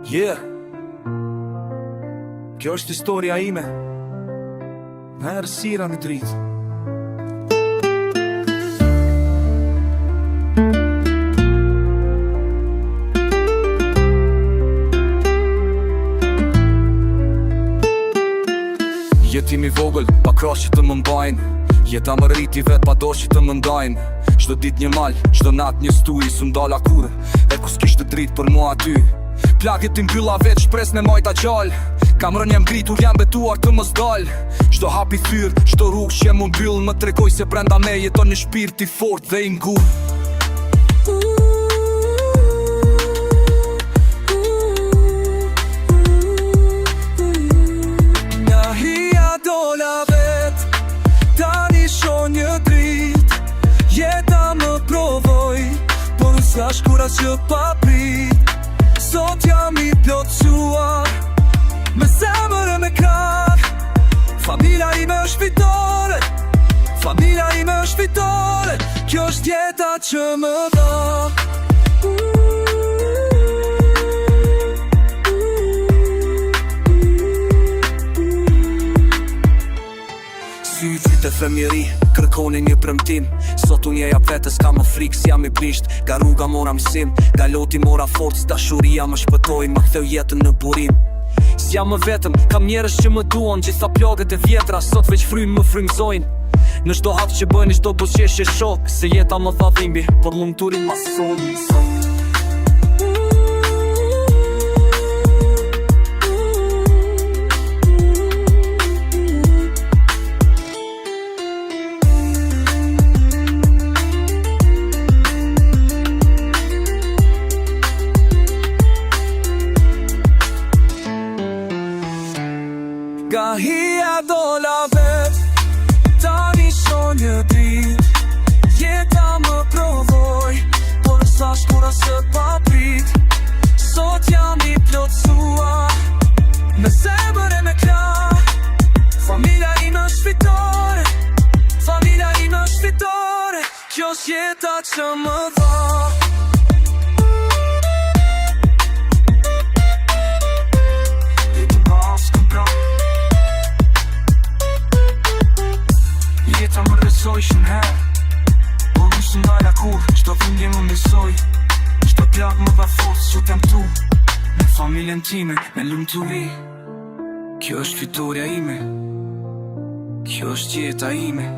Yeah. Kjo është historia ime. Me errësira në dritë. Jetim i vogël, pa krasë që të më mbajnë. Jeta më rriti vet pa dosh që të më ndajnë. Çdo ditë një mal, çdo natë një stuj. Su ndala kur, e kus kishte dritë për mua aty. Plagët i mbylla vet, shpres me majta gjall. Kam rënë jam gritur, jam betuar të mos dal. Çdo hap i thyr, çdo rrugë që më mbyll, më tregoj se brenda me jeton një shpirt i fortë dhe i ngur. Nga hija dola vet, tani shoh një dritë. Jeta më provoj, por s'ka shkura që pa prit. Sot jam i plotësuar, me zemër e me krah. Familja ime është fitore, familja ime është fitore. Kjo është jeta që më dha. Sytit e fëmjeri, kërkoni një premtim. Sot unë jep vetës, ka më frikë, s'jam i bisht. Ga rruga mora mësim, ga loti mora forcë. Dashuria më shpëtoj, më ktheu jetën në burim. S'jam më vetëm, kam njerëz që më duan. Gjitha plagët e vjetra, sot veç frymë më frymëzojnë. Në çdo hap që bëni, çdo buzëqeshje shok. Se jeta më tha dhimbi, por lumturin ma soni. Nga hija dola vet, tani shoh një dritë. Jeta më provoj, por sa shkura së pa prit. Sot jam i plotësuar, me zemër e me krah. Familja ime është fitore, familja ime është fitore. Kjo është jeta që më dha. Jeta më rësoj shumë herë, por nuk së ndala kur. Çdo fundje më mësoj, çdo plak më dha forcë që t'jam tu. Me familjen time, me lumturi. Kjo është fitoria ime, kjo është jeta ime.